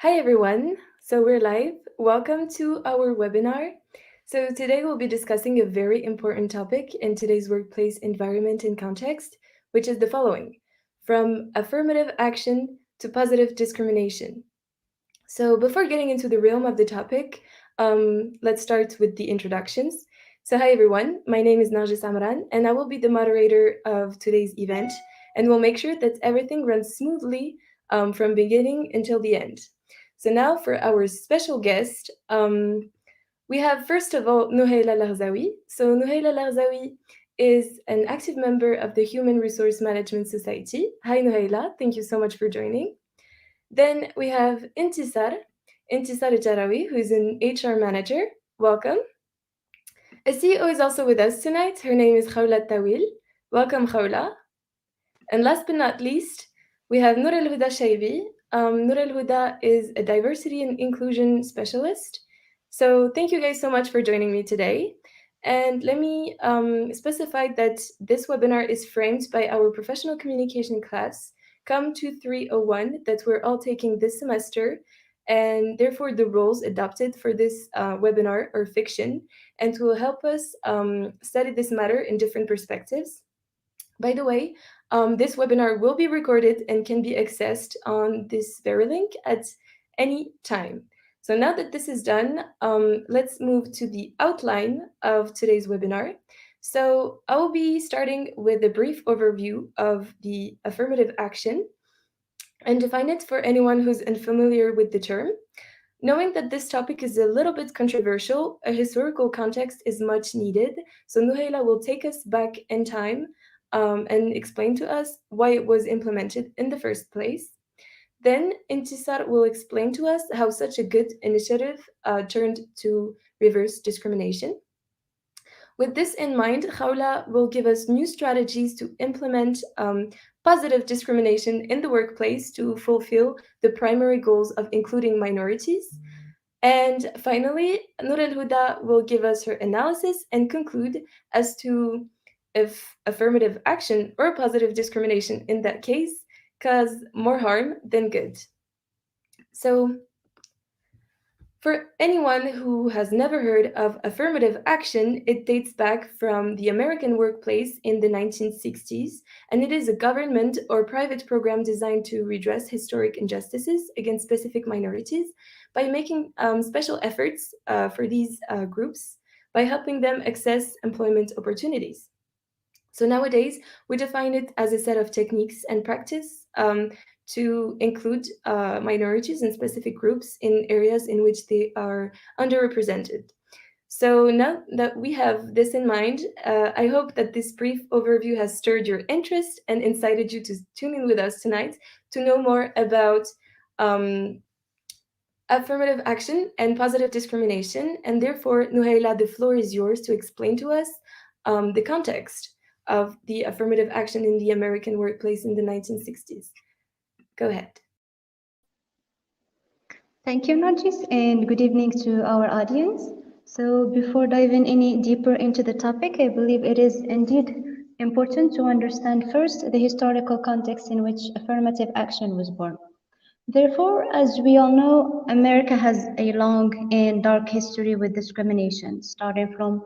Hi everyone. So we're live. Welcome to our webinar. So today we'll be discussing a very important topic in today's workplace environment and context, which is the following: from affirmative action to positive discrimination. So before getting into the realm of the topic, let's start with the introductions. So hi everyone, my name is Narjis Amran and I will be the moderator of today's event, and we'll make sure that everything runs smoothly from beginning until the end. So now for our special guest, we have first of all Nouhaila Larzawi. So Nouhaila Larzawi is an active member of the Human Resource Management Society. Hi Nouhaila, thank you so much for joining. Then we have Intisar Jarawi, who is an HR manager. Welcome. A CEO is also with us tonight. Her name is Khawla Tawil. Welcome, Khawla. And last but not least, we have Nur El Huda Shaibi. Nur El Huda is a diversity and inclusion specialist. So thank you guys so much for joining me today. And let me specify that this webinar is framed by our professional communication class, COM 2301, that we're all taking this semester. And therefore, the roles adopted for this webinar are fiction and will help us study this matter in different perspectives. By the way, this webinar will be recorded and can be accessed on this very link at any time. So now that this is done, let's move to the outline of today's webinar. So I will be starting with a brief overview of the affirmative action and define it for anyone who's unfamiliar with the term. Knowing that this topic is a little bit controversial, a historical context is much needed. So Nuhaila will take us back in time and explain to us why it was implemented in the first place. Then Intisar will explain to us how such a good initiative turned to reverse discrimination. With this in mind, Khawla will give us new strategies to implement positive discrimination in the workplace to fulfill the primary goals of including minorities. And finally, Nur El Huda will give us her analysis and conclude as to if affirmative action or positive discrimination in that case cause more harm than good. So, for anyone who has never heard of affirmative action, it dates back from the American workplace in the 1960s, and it is a government or private program designed to redress historic injustices against specific minorities by making special efforts for these groups by helping them access employment opportunities. So nowadays, we define it as a set of techniques and practice to include minorities and specific groups in areas in which they are underrepresented. So now that we have this in mind, I hope that this brief overview has stirred your interest and incited you to tune in with us tonight to know more about affirmative action and positive discrimination. And therefore, Nuhaila, the floor is yours to explain to us the context of the affirmative action in the American workplace in the 1960s. Go ahead. Thank you, Narjis, and good evening to our audience. So before diving any deeper into the topic, I believe it is indeed important to understand first the historical context in which affirmative action was born. Therefore, as we all know, America has a long and dark history with discrimination, starting from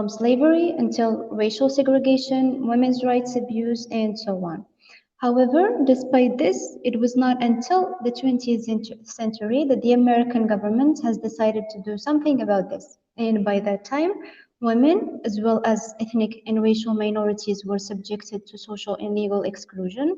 slavery until racial segregation, women's rights abuse, and so on. However, despite this, it was not until the 20th century that the American government has decided to do something about this. And by that time, women, as well as ethnic and racial minorities, were subjected to social and legal exclusion.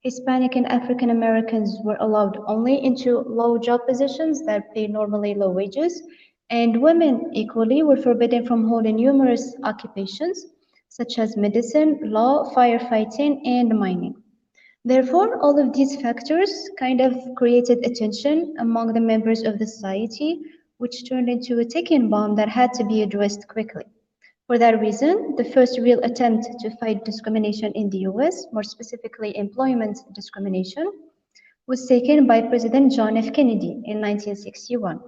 Hispanic and African Americans were allowed only into low job positions that pay normally low wages, and women equally were forbidden from holding numerous occupations such as medicine, law, firefighting, and mining. Therefore, all of these factors kind of created a tension among the members of the society, which turned into a ticking bomb that had to be addressed quickly. For that reason, the first real attempt to fight discrimination in the US, more specifically employment discrimination, was taken by President John F. Kennedy in 1961.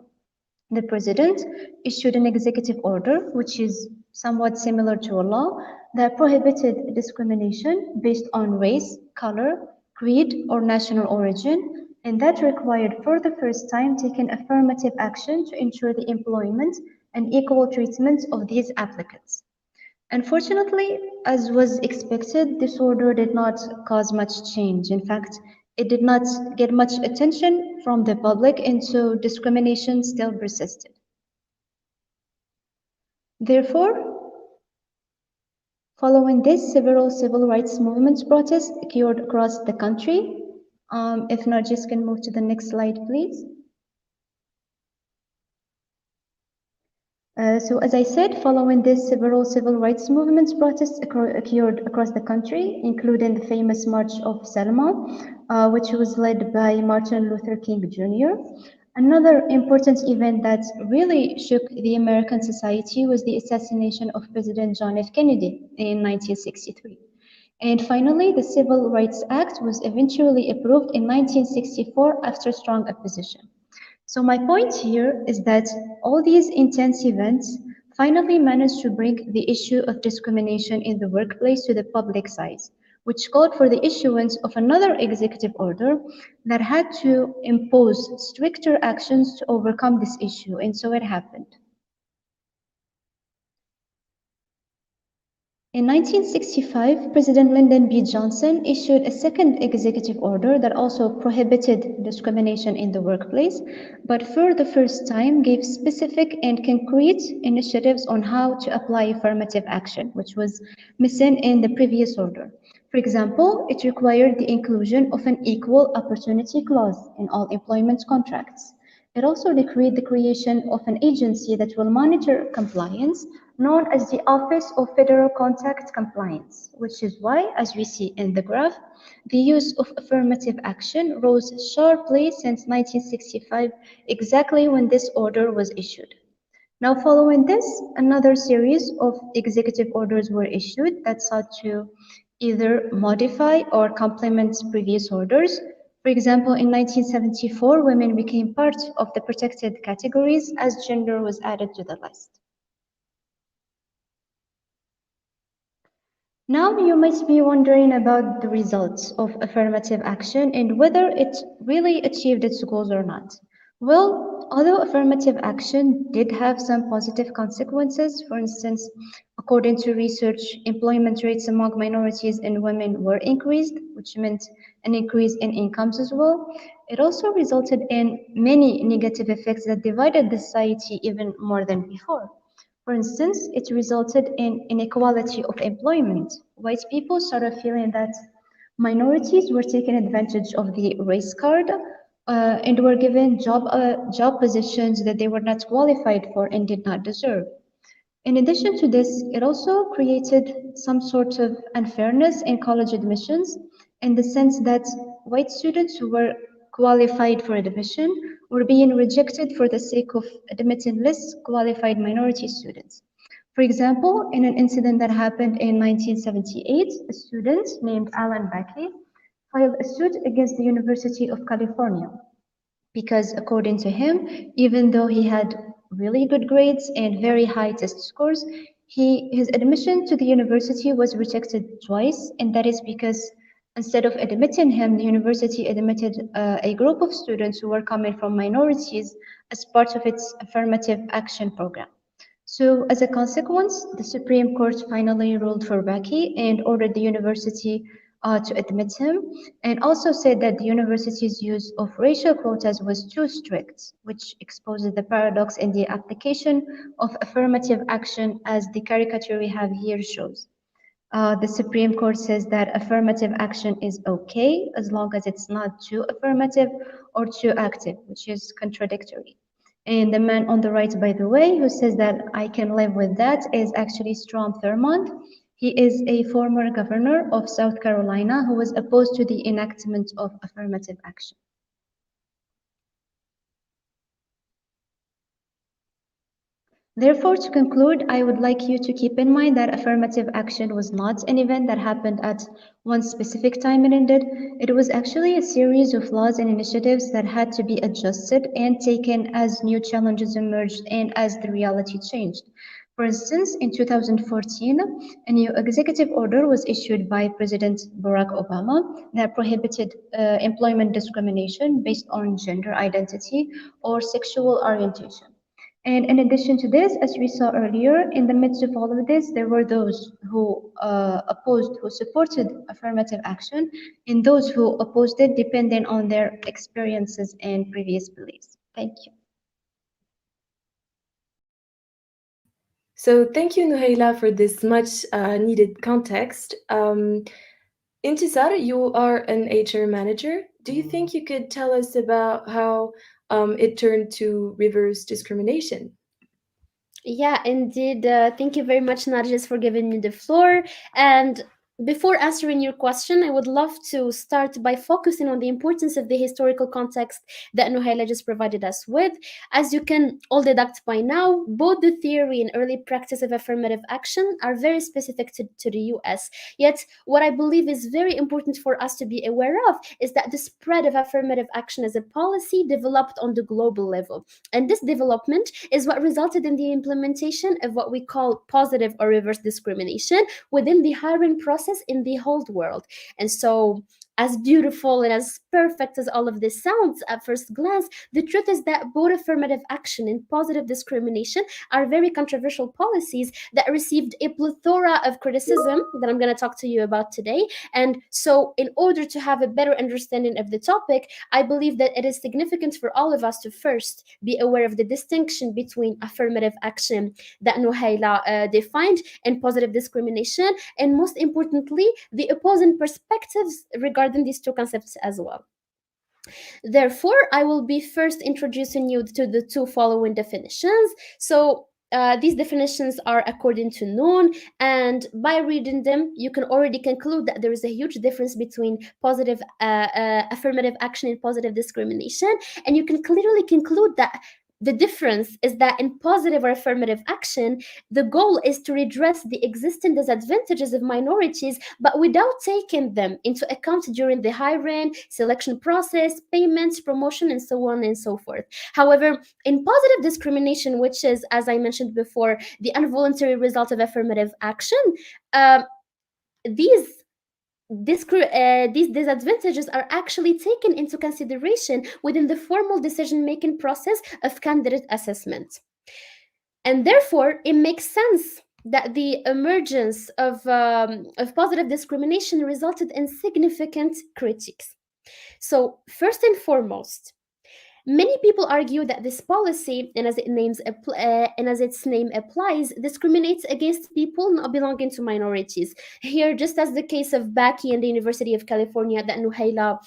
The president issued an executive order, which is somewhat similar to a law, that prohibited discrimination based on race, color, creed, or national origin, and that required for the first time taking affirmative action to ensure the employment and equal treatment of these applicants. Unfortunately, as was expected, this order did not cause much change. In fact, it did not get much attention from the public, and so discrimination still persisted. Therefore, following this, several civil rights movements protests occurred across the country. If Nargis can move to the next slide, please. So as I said, following this, several civil rights movements protests occurred across the country, including the famous March of Selma, which was led by Martin Luther King Jr. Another important event that really shook the American society was the assassination of President John F. Kennedy in 1963. And finally, the Civil Rights Act was eventually approved in 1964 after strong opposition. So my point here is that all these intense events finally managed to bring the issue of discrimination in the workplace to the public side, which called for the issuance of another executive order that had to impose stricter actions to overcome this issue, and so it happened. In 1965, President Lyndon B. Johnson issued a second executive order that also prohibited discrimination in the workplace, but for the first time gave specific and concrete initiatives on how to apply affirmative action, which was missing in the previous order. For example, it required the inclusion of an equal opportunity clause in all employment contracts. It also decreed the creation of an agency that will monitor compliance, known as the Office of Federal Contact Compliance, which is why, as we see in the graph, the use of affirmative action rose sharply since 1965, exactly when this order was issued. Now, following this, another series of executive orders were issued that sought to either modify or complement previous orders. For example, in 1974, women became part of the protected categories as gender was added to the list. Now you might be wondering about the results of affirmative action and whether it really achieved its goals or not. Well, although affirmative action did have some positive consequences, for instance, according to research, employment rates among minorities and women were increased, which meant an increase in incomes as well. It also resulted in many negative effects that divided the society even more than before. For instance, it resulted in inequality of employment. White people started feeling that minorities were taking advantage of the race card and were given job positions that they were not qualified for and did not deserve. In addition to this, it also created some sort of unfairness in college admissions in the sense that white students who were qualified for admission were being rejected for the sake of admitting less qualified minority students. For example, in an incident that happened in 1978, a student named Alan Backey filed a suit against the University of California because according to him, even though he had really good grades and very high test scores, his admission to the university was rejected twice, and that is because instead of admitting him, the university admitted a group of students who were coming from minorities as part of its affirmative action program. So, as a consequence, the Supreme Court finally ruled for Baki and ordered the university to admit him, and also said that the university's use of racial quotas was too strict, which exposes the paradox in the application of affirmative action, as the caricature we have here shows. The Supreme Court says that affirmative action is okay as long as it's not too affirmative or too active, which is contradictory. And the man on the right, by the way, who says that I can live with that is actually Strom Thurmond. He is a former governor of South Carolina who was opposed to the enactment of affirmative action. Therefore, to conclude, I would like you to keep in mind that affirmative action was not an event that happened at one specific time and ended. It was actually a series of laws and initiatives that had to be adjusted and taken as new challenges emerged and as the reality changed. For instance, in 2014, a new executive order was issued by President Barack Obama that prohibited employment discrimination based on gender identity or sexual orientation. And in addition to this, as we saw earlier, in the midst of all of this, there were those who opposed, who supported affirmative action, and those who opposed it depending on their experiences and previous beliefs. Thank you. So thank you, Nuhaila, for this much needed context. Intisar, you are an HR manager. Do you think you could tell us about how it turned to reverse discrimination? Yeah, indeed. Thank you very much, Nargis, for giving me the floor. And before answering your question, I would love to start by focusing on the importance of the historical context that Nuhaila just provided us with. As you can all deduct by now, both the theory and early practice of affirmative action are very specific to the US. Yet, what I believe is very important for us to be aware of is that the spread of affirmative action as a policy developed on the global level. And this development is what resulted in the implementation of what we call positive or reverse discrimination within the hiring process in the whole world. And so, as beautiful and as perfect as all of this sounds at first glance, the truth is that both affirmative action and positive discrimination are very controversial policies that received a plethora of criticism that I'm going to talk to you about today. And so, in order to have a better understanding of the topic, I believe that it is significant for all of us to first be aware of the distinction between affirmative action that Nuhaila defined and positive discrimination, and most importantly, the opposing perspectives regarding these two concepts as well. Therefore, I will be first introducing you to the two following definitions. So, these definitions are according to Noon, and by reading them, you can already conclude that there is a huge difference between positive affirmative action and positive discrimination, and you can clearly conclude that the difference is that in positive or affirmative action, the goal is to redress the existing disadvantages of minorities, but without taking them into account during the hiring, selection process, payments, promotion, and so on and so forth. However, in positive discrimination, which is, as I mentioned before, the involuntary result of affirmative action, uh, these these disadvantages are actually taken into consideration within the formal decision making process of candidate assessment. And therefore, it makes sense that the emergence of positive discrimination resulted in significant critiques. So, first and foremost, many people argue that this policy, and as its name applies, discriminates against people not belonging to minorities. Here, just as the case of Baki and the University of California that Nuhaila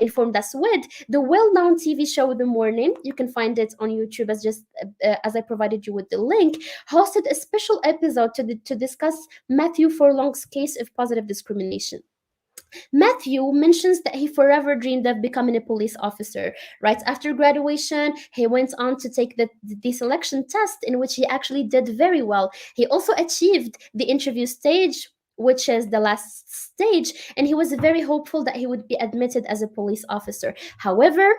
informed us with, the well-known TV show The Morning, you can find it on YouTube as I provided you with the link, hosted a special episode to discuss Matthew Furlong's case of positive discrimination. Matthew mentions that he forever dreamed of becoming a police officer. Right after graduation, he went on to take the selection test, in which he actually did very well. He also achieved the interview stage, which is the last stage, and he was very hopeful that he would be admitted as a police officer. However,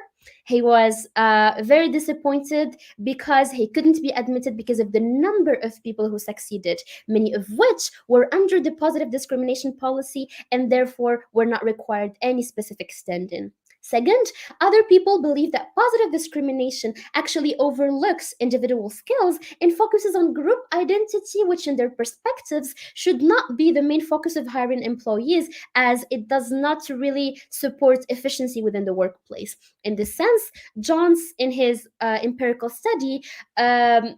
he was very disappointed because he couldn't be admitted because of the number of people who succeeded, many of which were under the positive discrimination policy and therefore were not required any specific stand-in. Second, other people believe that positive discrimination actually overlooks individual skills and focuses on group identity, which, in their perspectives, should not be the main focus of hiring employees, as it does not really support efficiency within the workplace. In this sense, Johns, in his empirical study, within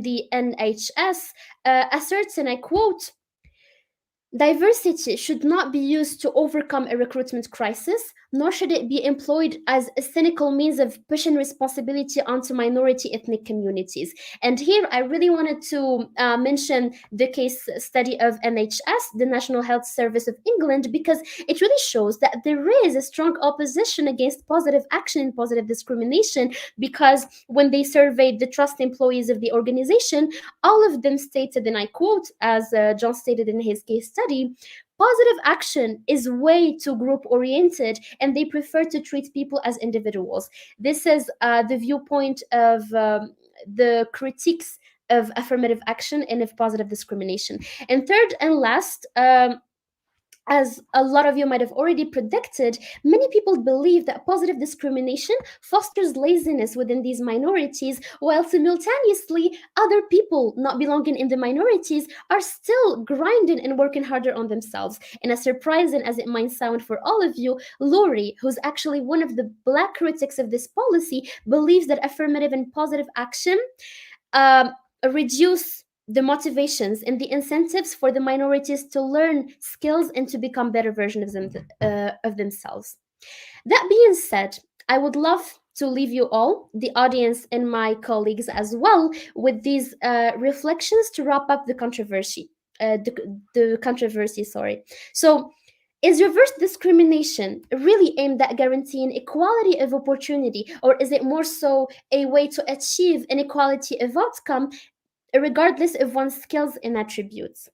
the NHS, asserts, and I quote, "Diversity should not be used to overcome a recruitment crisis, nor should it be employed as a cynical means of pushing responsibility onto minority ethnic communities." And here I really wanted to mention the case study of NHS, the National Health Service of England, because it really shows that there is a strong opposition against positive action and positive discrimination, because when they surveyed the trust employees of the organization, all of them stated, and I quote, as John stated in his case study, "Positive action is way too group oriented and they prefer to treat people as individuals." This is the viewpoint of the critiques of affirmative action and of positive discrimination. And third and last, as a lot of you might have already predicted, many people believe that positive discrimination fosters laziness within these minorities, while simultaneously, other people not belonging in the minorities are still grinding and working harder on themselves. And as surprising as it might sound for all of you, Lori, who's actually one of the black critics of this policy, believes that affirmative and positive action um, reduce the motivations and the incentives for the minorities to learn skills and to become better versions of themselves. That being said, I would love to leave you all, the audience and my colleagues as well, with these reflections to wrap up the controversy. The controversy, sorry. So, is reverse discrimination really aimed at guaranteeing equality of opportunity, or is it more so a way to achieve an equality of outcome regardless of one's skills and attributes?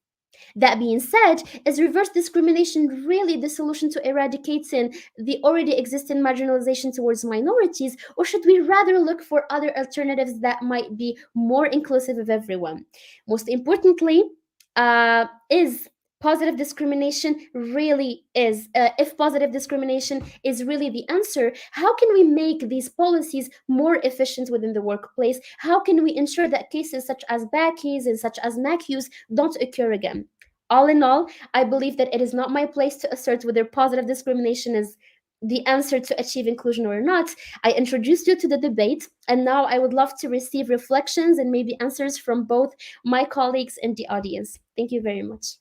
That being said, is reverse discrimination really the solution to eradicating the already existing marginalization towards minorities, or should we rather look for other alternatives that might be more inclusive of everyone? Most importantly, is positive discrimination really is if positive discrimination is really the answer, how can we make these policies more efficient within the workplace? How can we ensure that cases such as backies and such as MACUs don't occur again? All in all, I believe that it is not my place to assert whether positive discrimination is the answer to achieve inclusion or not. I introduced you to the debate, and now I would love to receive reflections and maybe answers from both my colleagues and the audience. Thank you very much.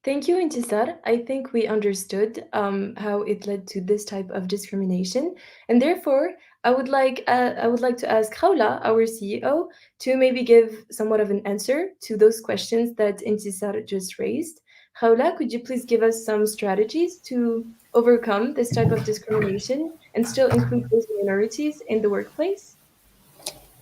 Thank you, Intisar. I think we understood how it led to this type of discrimination, and therefore, I would like to ask Khawla, our CEO, to maybe give somewhat of an answer to those questions that Intisar just raised. Khawla, could you please give us some strategies to overcome this type of discrimination and still include those minorities in the workplace?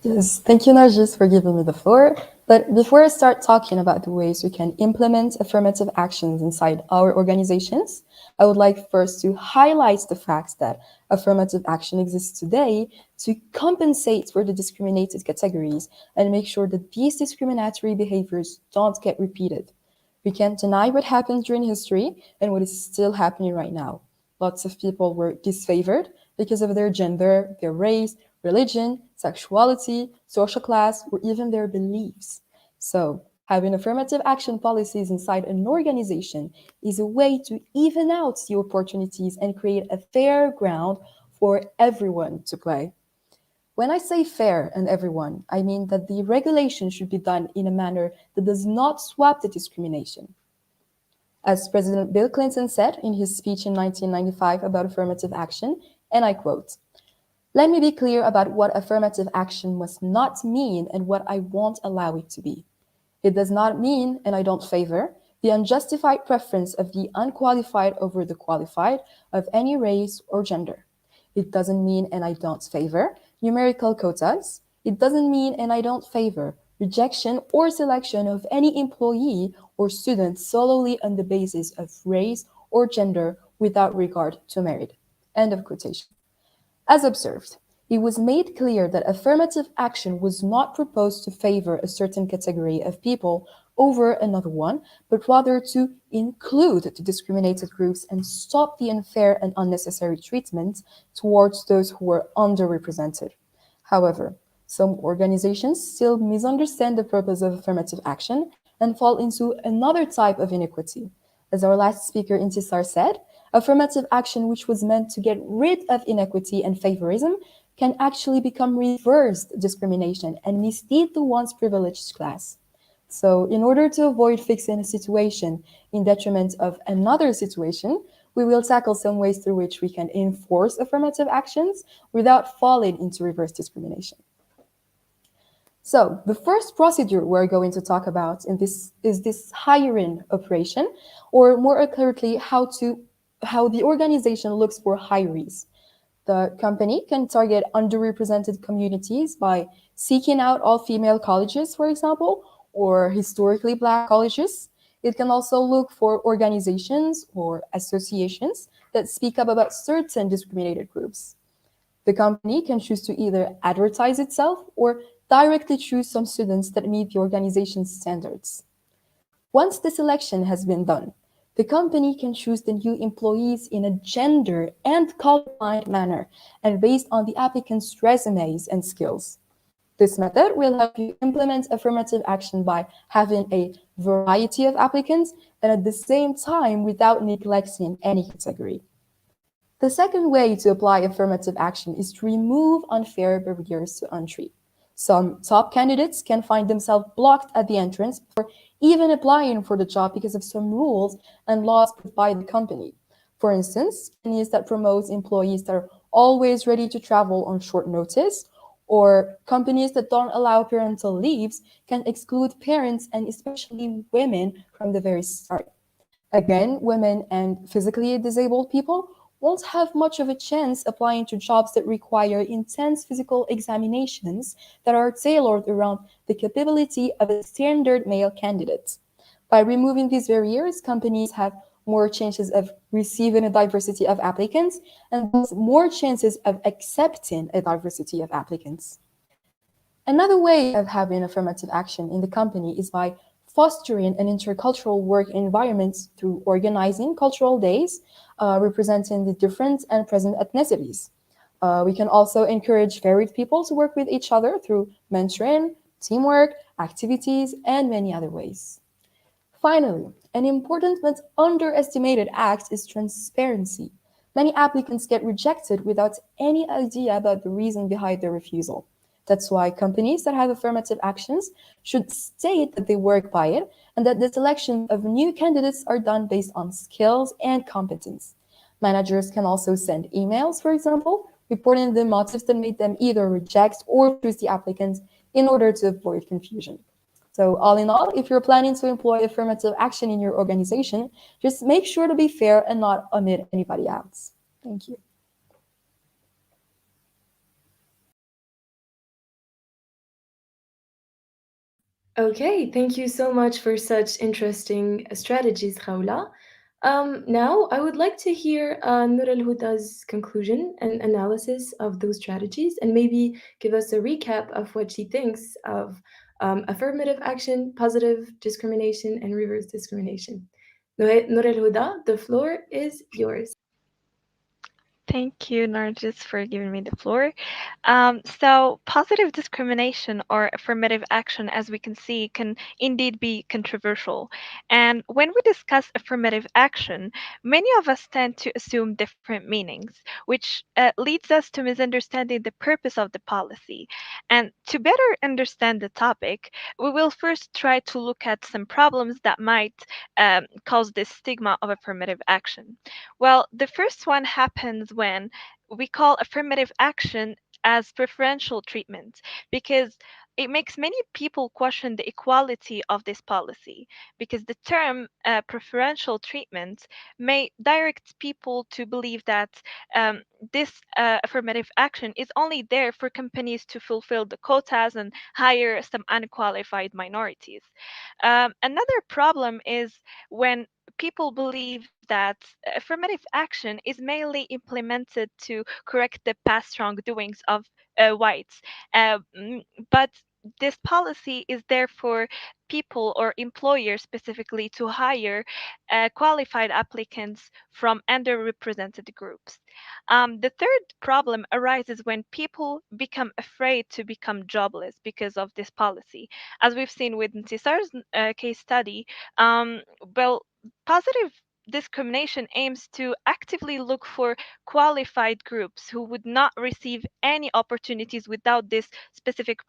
Yes, thank you, Nargis, for giving me the floor. But before I start talking about the ways we can implement affirmative actions inside our organizations, I would like first to highlight the fact that affirmative action exists today to compensate for the discriminated categories and make sure that these discriminatory behaviors don't get repeated. We can't deny what happened during history and what is still happening right now. Lots of people were disfavored because of their gender, their race, religion, sexuality, social class, or even their beliefs. So, having affirmative action policies inside an organization is a way to even out the opportunities and create a fair ground for everyone to play. When I say fair and everyone, I mean that the regulation should be done in a manner that does not swap the discrimination. As President Bill Clinton said in his speech in 1995 about affirmative action, and I quote, "Let me be clear about what affirmative action must not mean and what I won't allow it to be. It does not mean, and I don't favor, the unjustified preference of the unqualified over the qualified of any race or gender. It doesn't mean, and I don't favor, numerical quotas. It doesn't mean, and I don't favor, rejection or selection of any employee or student solely on the basis of race or gender without regard to merit." End of quotation. As observed, it was made clear that affirmative action was not proposed to favor a certain category of people over another one, but rather to include the discriminated groups and stop the unfair and unnecessary treatment towards those who were underrepresented. However, some organizations still misunderstand the purpose of affirmative action and fall into another type of inequity. As our last speaker, Intisar, said, affirmative action, which was meant to get rid of inequity and favorism, can actually become reversed discrimination and mislead the once privileged class. So, in order to avoid fixing a situation in detriment of another situation, we will tackle some ways through which we can enforce affirmative actions without falling into reverse discrimination. So the first procedure we're going to talk about in this is this hiring operation, or more accurately, how the organization looks for hirees. The company can target underrepresented communities by seeking out all-female colleges, for example, or historically Black colleges. It can also look for organizations or associations that speak up about certain discriminated groups. The company can choose to either advertise itself or directly choose some students that meet the organization's standards. Once the selection has been done, the company can choose the new employees in a gender and colorblind manner and based on the applicant's resumes and skills. This method will help you implement affirmative action by having a variety of applicants and at the same time without neglecting any category. The second way to apply affirmative action is to remove unfair barriers to entry. Some top candidates can find themselves blocked at the entrance before even applying for the job because of some rules and laws put by the company. For instance, companies that promote employees that are always ready to travel on short notice, or companies that don't allow parental leaves can exclude parents and especially women from the very start. Again, women and physically disabled people won't have much of a chance applying to jobs that require intense physical examinations that are tailored around the capability of a standard male candidate. By removing these barriers, companies have more chances of receiving a diversity of applicants and thus more chances of accepting a diversity of applicants. Another way of having affirmative action in the company is by fostering an intercultural work environment through organizing cultural days representing the different and present ethnicities. We can also encourage varied people to work with each other through mentoring, teamwork, activities, and many other ways. Finally, an important but underestimated act is transparency. Many applicants get rejected without any idea about the reason behind their refusal. That's why companies that have affirmative actions should state that they work by it and that the selections of new candidates are done based on skills and competence. Managers can also send emails, for example, reporting the motives that made them either reject or choose the applicant in order to avoid confusion. So, all in all, if you're planning to employ affirmative action in your organization, just make sure to be fair and not omit anybody else. Thank you. Okay, thank you so much for such interesting strategies, Khawla. Now, I would like to hear Nur al Huda's conclusion and analysis of those strategies and maybe give us a recap of what she thinks of affirmative action, positive discrimination, and reverse discrimination. Nur al Huda, the floor is yours. Thank you, Nargis, for giving me the floor. So, positive discrimination or affirmative action, as we can see, can indeed be controversial. And when we discuss affirmative action, many of us tend to assume different meanings, which leads us to misunderstanding the purpose of the policy. And to better understand the topic, we will first try to look at some problems that might cause this stigma of affirmative action. Well, the first one happens when we call affirmative action as preferential treatment because it makes many people question the equality of this policy because the term preferential treatment may direct people to believe that this affirmative action is only there for companies to fulfill the quotas and hire some unqualified minorities. Another problem is when people believe that affirmative action is mainly implemented to correct the past wrongdoings of whites. But this policy is there for people or employers specifically to hire qualified applicants from underrepresented groups. The third problem arises when people become afraid to become jobless because of this policy. As we've seen with Ntisar's case study, well, positive discrimination aims to actively look for qualified groups who would not receive any opportunities without this specific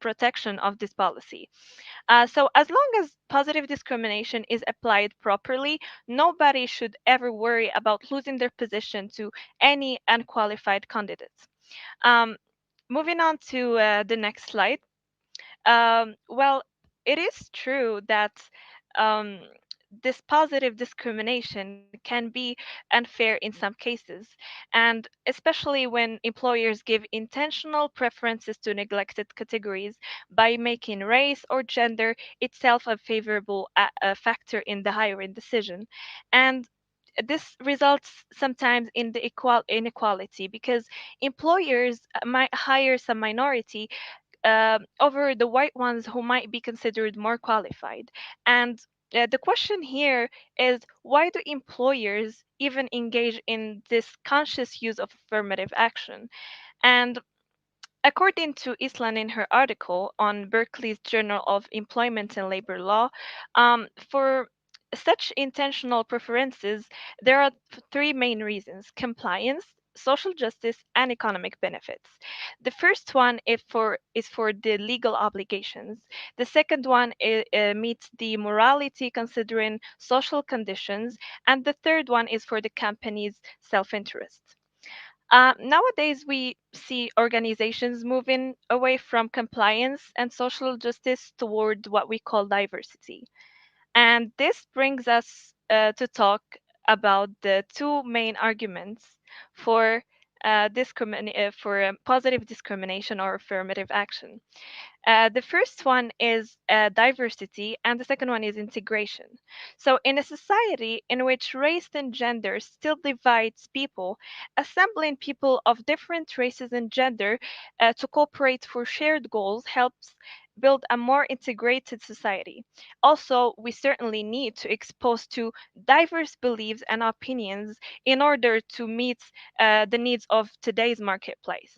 protection of this policy. So, as long as positive discrimination is applied properly, nobody should ever worry about losing their position to any unqualified candidates. Um, Moving on to the next slide. Well, it is true that um, this positive discrimination can be unfair in some cases, and especially when employers give intentional preferences to neglected categories by making race or gender itself a favorable factor in the hiring decision. And this results sometimes in the inequality because employers might hire some minority over the white ones who might be considered more qualified. And the question here is, why do employers even engage in this conscious use of affirmative action? And according to Islan in her article on Berkeley's Journal of Employment and Labor Law, for such intentional preferences, there are three main reasons: compliance, social justice, and economic benefits. The first one is for the legal obligations. The second one meets the morality considering social conditions. And the third one is for the company's self interest. Nowadays, we see organizations moving away from compliance and social justice toward what we call diversity. And this brings us to talk about the two main arguments for positive discrimination or affirmative action. The first one is diversity, and the second one is integration. So, in a society in which race and gender still divides people, assembling people of different races and gender to cooperate for shared goals helps build a more integrated society. Also, we certainly need to expose to diverse beliefs and opinions in order to meet the needs of today's marketplace.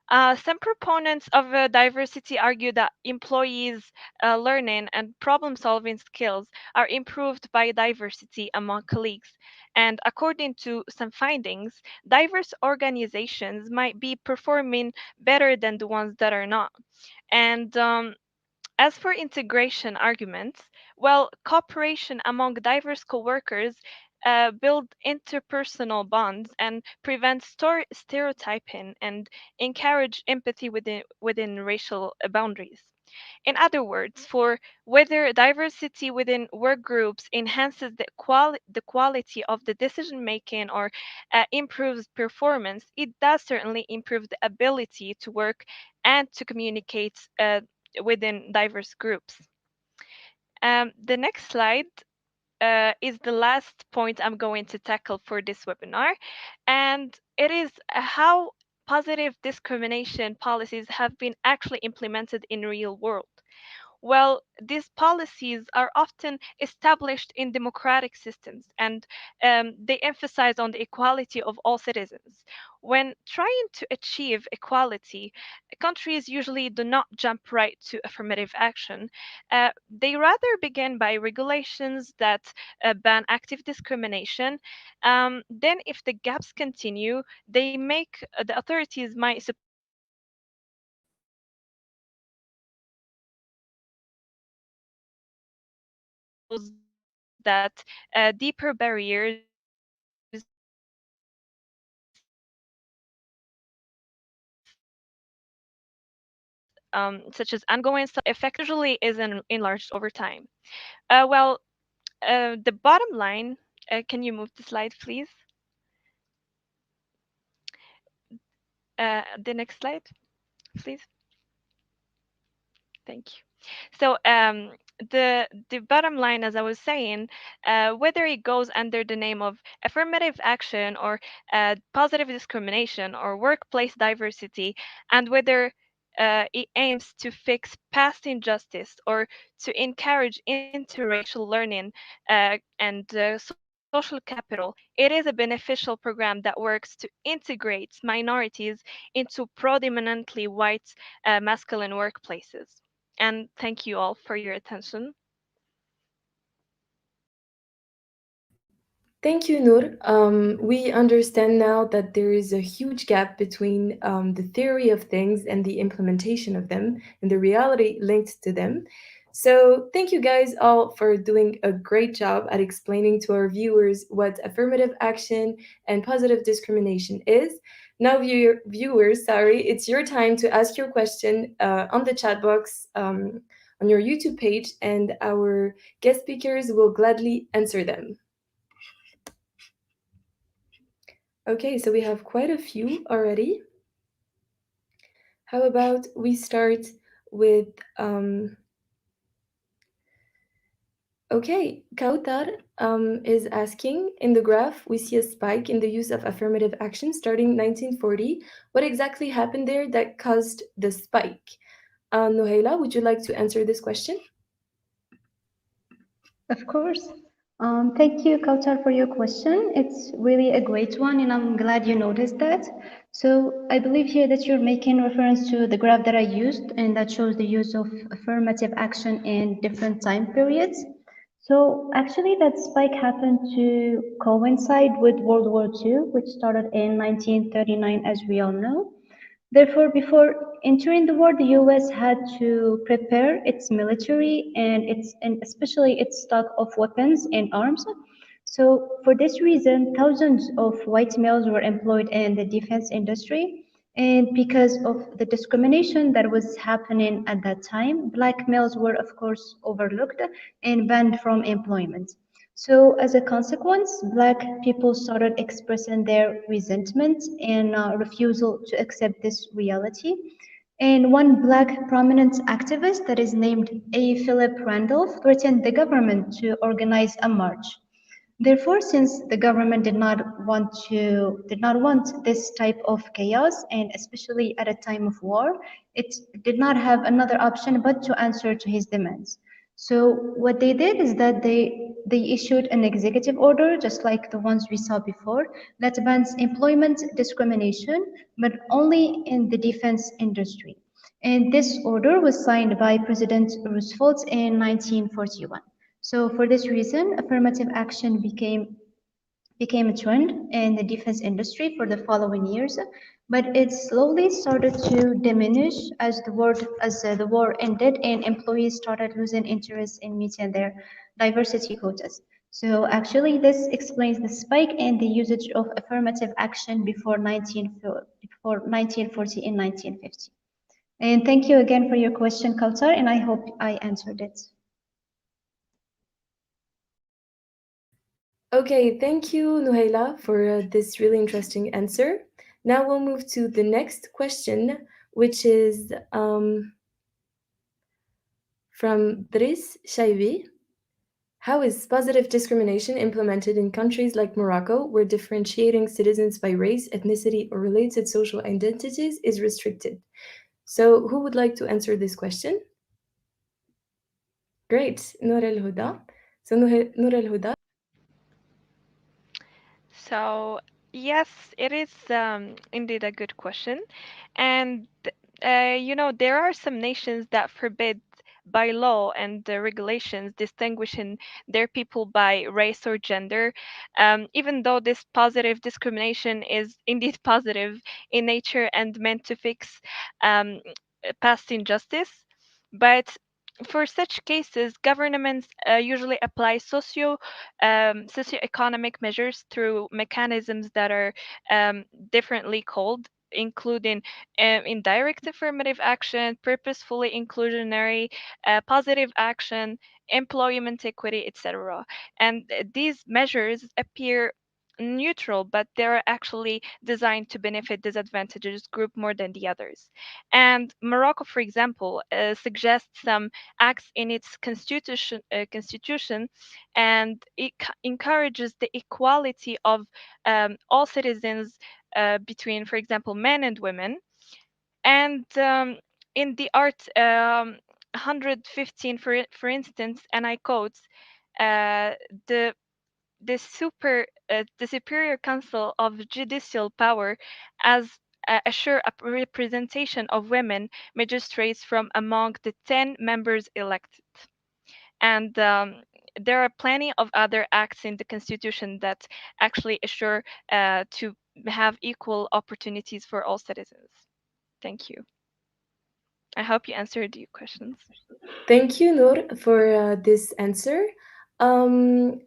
Some proponents of diversity argue that employees' learning and problem solving skills are improved by diversity among colleagues. And according to some findings, diverse organizations might be performing better than the ones that are not. And as for integration arguments, well, cooperation among diverse coworkers build interpersonal bonds and prevent stereotyping and encourage empathy within racial boundaries. In other words, for whether diversity within work groups enhances the quality of the decision making or improves performance, it does certainly improve the ability to work and to communicate within diverse groups. The next slide is the last point I'm going to tackle for this webinar, and it is how positive discrimination policies have been actually implemented in real world. Well, these policies are often established in democratic systems and they emphasize on the equality of all citizens. When trying to achieve equality, countries usually do not jump right to affirmative action. They rather begin by regulations that ban active discrimination. Then, if the gaps continue, the authorities might support policies that deeper barriers such as ongoing effect usually is enlarged over time. Well, the bottom line, can you move the slide, please? The next slide, please. Thank you. So the bottom line, as I was saying, whether it goes under the name of affirmative action or positive discrimination or workplace diversity, and whether it aims to fix past injustice or to encourage interracial learning and social capital, it is a beneficial program that works to integrate minorities into predominantly white masculine workplaces. And thank you all for your attention. Thank you, Noor. We understand now that there is a huge gap between the theory of things and the implementation of them and the reality linked to them. So, thank you guys all for doing a great job at explaining to our viewers what affirmative action and positive discrimination is. Now, viewers, sorry, it's your time to ask your question on the chat box on your YouTube page, and our guest speakers will gladly answer them. Okay, so we have quite a few already. How about we start with Okay, Kautar is asking, in the graph, we see a spike in the use of affirmative action starting 1940. What exactly happened there that caused the spike? Nohela, would you like to answer this question? Of course. Thank you, Kautar, for your question. It's really a great one, and I'm glad you noticed that. So I believe here that you're making reference to the graph that I used, and that shows the use of affirmative action in different time periods. So actually, that spike happened to coincide with World War II, which started in 1939, as we all know. Therefore, before entering the war, the US had to prepare its military and especially its stock of weapons and arms. So, for this reason, thousands of white males were employed in the defense industry. And because of the discrimination that was happening at that time, black males were, of course, overlooked and banned from employment. So, as a consequence, Black people started expressing their resentment and refusal to accept this reality. And one Black prominent activist that is named A. Philip Randolph threatened the government to organize a march. Therefore, since the government did not want this type of chaos, and especially at a time of war, it did not have another option but to answer to his demands. So what they did is that they issued an executive order, just like the ones we saw before, that bans employment discrimination, but only in the defense industry. And this order was signed by President Roosevelt in 1941. So for this reason, affirmative action became a trend in the defense industry for the following years, but it slowly started to diminish as the war ended and employees started losing interest in meeting their diversity quotas. So actually, this explains the spike in the usage of affirmative action before 1940 and 1950. And thank you again for your question, Kautar, and I hope I answered it. Okay, thank you, Nohela, for this really interesting answer. Now we'll move to the next question, which is from Driss Shaibi. How is positive discrimination implemented in countries like Morocco, where differentiating citizens by race, ethnicity, or related social identities is restricted? So, who would like to answer this question? Great, Noor Al Huda. So, Noor Al Huda. So, yes, it is indeed a good question. And, there are some nations that forbid by law and the regulations distinguishing their people by race or gender, even though this positive discrimination is indeed positive in nature and meant to fix um, past injustice. But for such cases, governments usually apply socioeconomic measures through mechanisms that are differently called, including indirect affirmative action, purposefully inclusionary, positive action, employment equity, etc. And these measures appear neutral, but they're actually designed to benefit disadvantaged group more than the others. And Morocco, for example, suggests some acts in its constitution, and it encourages the equality of all citizens between, for example, men and women. And in the art 115, for instance, and I quote, uh, the the superior council of judicial power as assure a representation of women magistrates from among the 10 members elected. And there are plenty of other acts in the constitution that actually assure to have equal opportunities for all citizens. Thank you. I hope you answered your questions. Thank you, Noor, for this answer.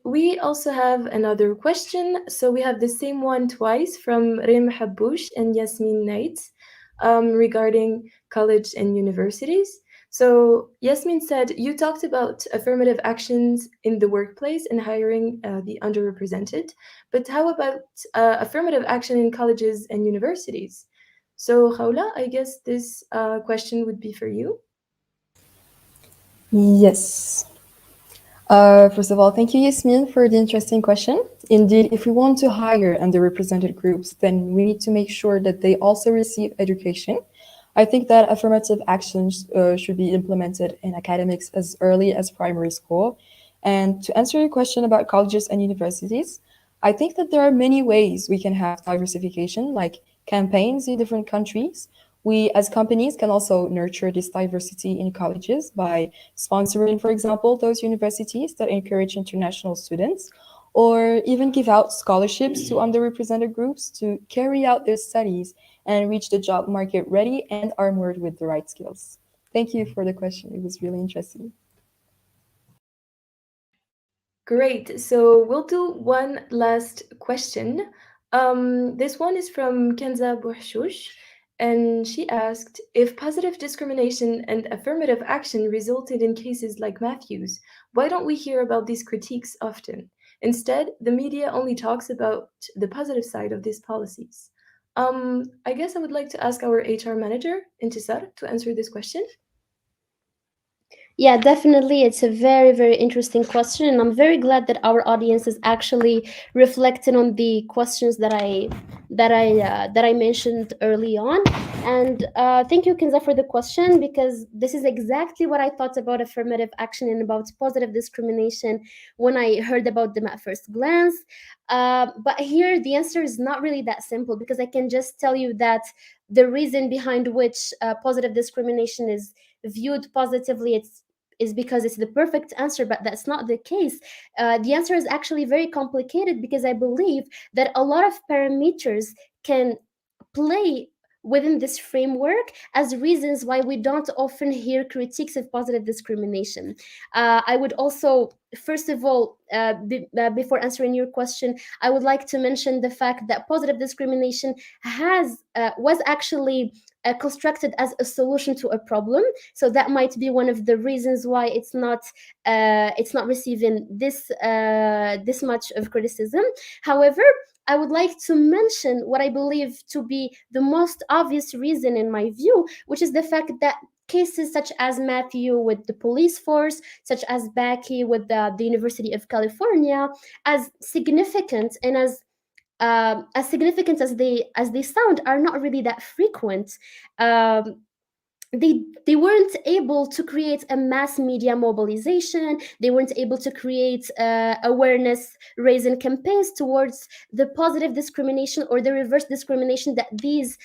We also have another question. So we have the same one twice from Rim Habouche and Yasmin Knight regarding college and universities. So Yasmin said, you talked about affirmative actions in the workplace and hiring the underrepresented, but how about affirmative action in colleges and universities? So, Khawla, I guess this question would be for you. Yes. First of all, thank you, Yasmin, for the interesting question. Indeed, if we want to hire underrepresented groups, then we need to make sure that they also receive education. I think that affirmative actions should be implemented in academics as early as primary school. And to answer your question about colleges and universities, I think that there are many ways we can have diversification, like campaigns in different countries. We, as companies, can also nurture this diversity in colleges by sponsoring, for example, those universities that encourage international students, or even give out scholarships to underrepresented groups to carry out their studies and reach the job market ready and armored with the right skills. Thank you for the question. It was really interesting. Great. So we'll do one last question. This one is from Kenza Bouhshush, and she asked if positive discrimination and affirmative action resulted in cases like Matthew's, why don't we hear about these critiques often? Instead, the media only talks about the positive side of these policies. I guess I would like to ask our HR manager, Intisar, to answer this question. Yeah, definitely. It's a very, very interesting question, and I'm very glad that our audience is actually reflecting on the questions that I mentioned early on. And thank you, Kinza, for the question, because this is exactly what I thought about affirmative action and about positive discrimination when I heard about them at first glance. But here, the answer is not really that simple, because I can just tell you that the reason behind which positive discrimination is viewed positively, is because it's the perfect answer, but that's not the case. The answer is actually very complicated, because I believe that a lot of parameters can play within this framework as reasons why we don't often hear critiques of positive discrimination. I would also, first of all, before answering your question, I would like to mention the fact that positive discrimination was actually constructed as a solution to a problem. So that might be one of the reasons why it's not receiving this much of criticism. However, I would like to mention what I believe to be the most obvious reason in my view, which is the fact that cases such as Matthew with the police force, such as Becky with the University of California, as significant and as significant as they sound, are not really that frequent. Um, they weren't able to create a mass media mobilization. They weren't able to create awareness raising campaigns towards the positive discrimination or the reverse discrimination that these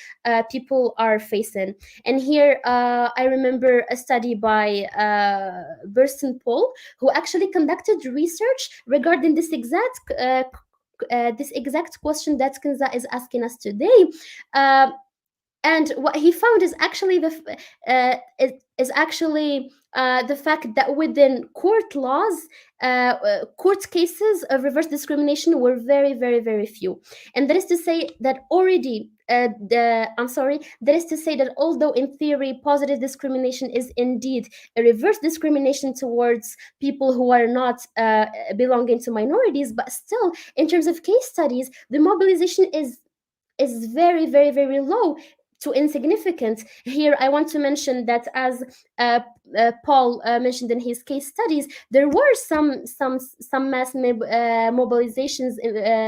people are facing. And here I remember a study by Burson Paul, who actually conducted research regarding this exact question that Kinza is asking us today. Uh, and what he found is actually the fact that within court laws, court cases of reverse discrimination were very, very, very few. And that is to say that that is to say that although in theory positive discrimination is indeed a reverse discrimination towards people who are not belonging to minorities, but still, in terms of case studies, the mobilization is very, very, very low to insignificant. Here I want to mention that, as Paul mentioned in his case studies, there were some mass mobilizations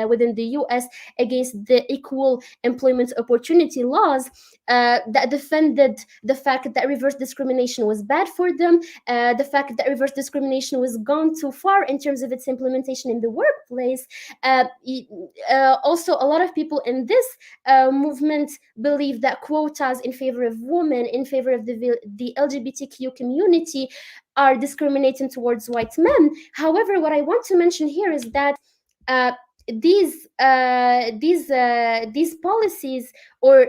within the US against the equal employment opportunity laws that defended the fact that reverse discrimination was bad for them, the fact that reverse discrimination was gone too far in terms of its implementation in the workplace. Also, a lot of people in this movement believe that quotas in favor of women, in favor of the LGBTQ community, are discriminating towards white men. However, what I want to mention here is that uh, these policies, or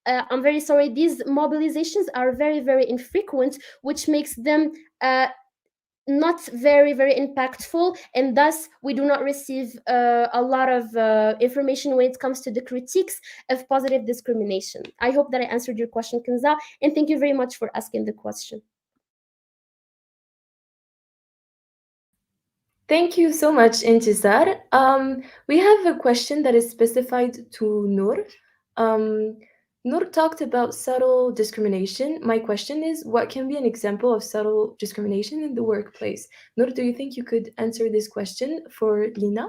I'm very sorry, these mobilizations are very, very infrequent, which makes them not very, very impactful, and thus we do not receive a lot of information when it comes to the critiques of positive discrimination. I hope that I answered your question, Kinza, and thank you very much for asking the question. Thank you so much, Intisar. We have a question that is specified to Noor. Um, Nur talked about subtle discrimination. My question is, what can be an example of subtle discrimination in the workplace? Nur, do you think you could answer this question for Lina?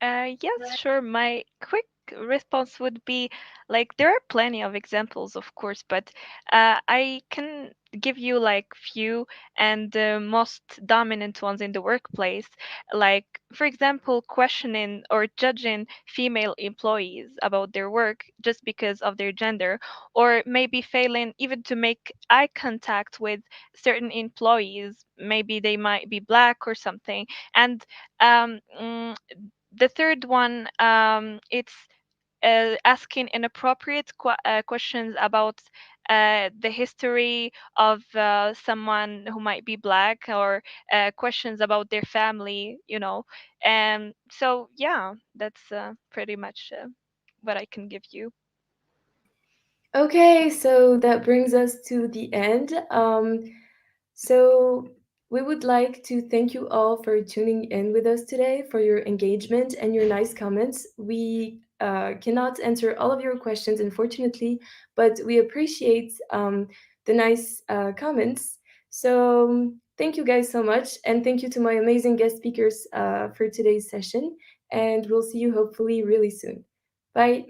Yes, sure. My quick response would be like there are plenty of examples, of course, but I can give you like few and the most dominant ones in the workplace. Like, for example, questioning or judging female employees about their work just because of their gender, or maybe failing even to make eye contact with certain employees. Maybe they might be black or something. And um, mm, the third one, it's asking inappropriate questions about the history of someone who might be black, or questions about their family, you know. And so, yeah, that's pretty much what I can give you. Okay, so that brings us to the end. So we would like to thank you all for tuning in with us today, for your engagement and your nice comments. We cannot answer all of your questions, unfortunately, but we appreciate the nice comments. So thank you guys so much, and thank you to my amazing guest speakers for today's session. And we'll see you hopefully really soon. Bye.